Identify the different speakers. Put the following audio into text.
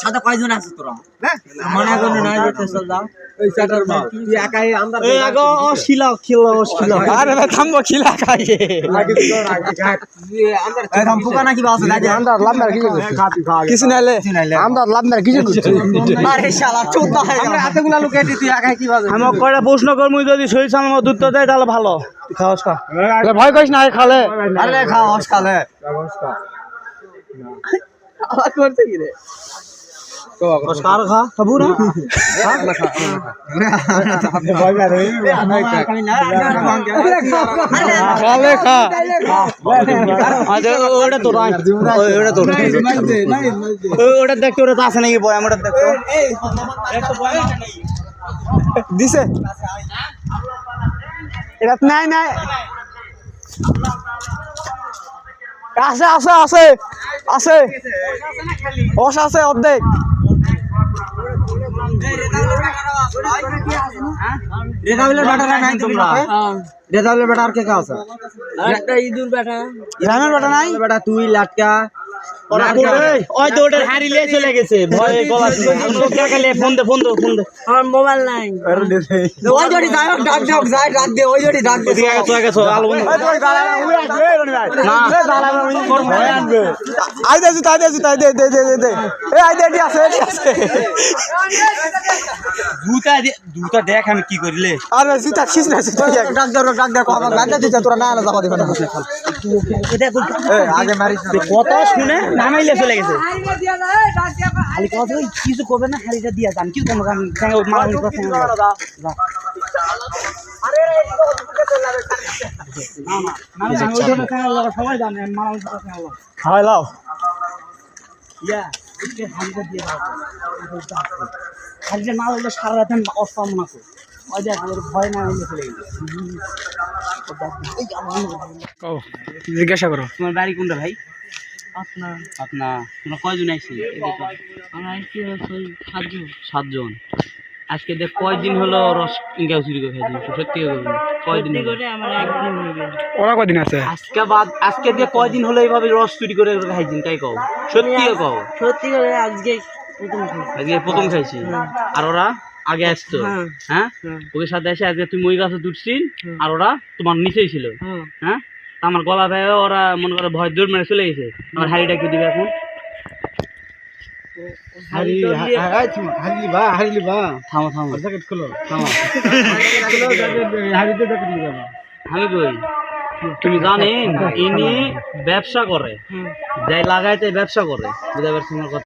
Speaker 1: সাদা কয়জন আছে তোরা মনে করো না যেতে চল যাও ওই চাটার মাল তুই একাই আমরা এই আগে অশিলা খিলা আরে ভাই থামবো খিলা খাইয়ে আগে তো আগে আমরা থাম পোকা নাকি বাসে লাগে আমরা লাম্বার কিছু নাইলে আমরা লাম্বার কিছু আরে শালা চোদা হয়ে গেল আমরা হাতেগুলা লুকিয়ে দিই তুই একাই কি বাজে আমি কয়টা প্রশ্ন করমু যদি সহি সামনে উত্তর দেয় তাহলে ভালো তুই খাওয়াস খা ভয় করিস না খালে আরে খাওয়াস খালে আলা করতে কি রে তো নমস্কার খা খাবো না ভয় না রে খালে খা আজ ওটা তো রাই ওটা তো ওটা দেখতে ওটা আছে নাকি বয় আমরা দেখো এই একটা বয় আছে নাকি দিছে এটা নাই নাই আছে আছে আছে আছে ওশ আছে অর্ধেক রেজাউলের বেটারা নাই তোমরা রেজাউলের বেটা আর কে কে আছে একটা ইদুর বেটা ইরানের বেটা নাই বেটা তুই লাটকা ওই তো ওটার হারিলে চলে গেছে ভয়ে গলা শুনে খালি ফোন দে আমার মোবাইল নাই আরে দে ওই জড়ি যাই ডাক যাই রাত দে ওই জড়ি ডাক দে ঠিক আছে তো গেছো আলো ওই গালা উড়ে আসবে না গালা আমি করব আনবে আই দে তাই দে এই আই দে আছে দুটা দেখ আমি কি করিলে আরে জুতা খিস না ডাক দে কথা ডাক দে তোরা না যাবা দিবা না এটা এই আগে মারিস না কত শুনে নামাইলে চলে গেছে খালি কথা কিছু করবে না খালিটা দিয়া যান কি কোন গান মারামারি কথা যা আরে না ওই জন্য সবাই জানে মারামারি কথা খাওয়াই লাও ইয়া এটা খালিটা দিয়া দাও খালিটা না হলে সারা রাত অসম না তো ওই দেখ আমার ভয় না হইলে চলে গেছে জিজ্ঞাসা করো তোমার বাড়ি কোনটা ভাই আপনা তোমরা কয়জন আইছি আমরা আইছি 7জন আজকে দেখ কয়দিন হলো রস ইনকা চুরি করে খাইছি সত্যি কয়দিন করে আমার একদিন হইবে ওরা কয়দিন আছে আজকে দিয়ে কয়দিন হলো এইভাবে রস চুরি করে খাইছেন তাই কও সত্যি করে আজকে প্রথম খাইছি আর ওরা আগে আসতো হ্যাঁ ওকে সাথে এসে আজকে তুমি ওই গাছে তুলছিস আর ওরা তোমার নিচেই ছিল হ্যাঁ আমার গলা ভাই ওরা মনে করে ভয় দৌড় মেরে চলে গেছে আমার হাড়িটা কি দিবে এখন থামো জ্যাকেট খুলো থামো আমি কই তুমি জানেন ইনি ব্যবসা করে যাই লাগাইতে ব্যবসা করে বুঝতে পারছি আমার কথা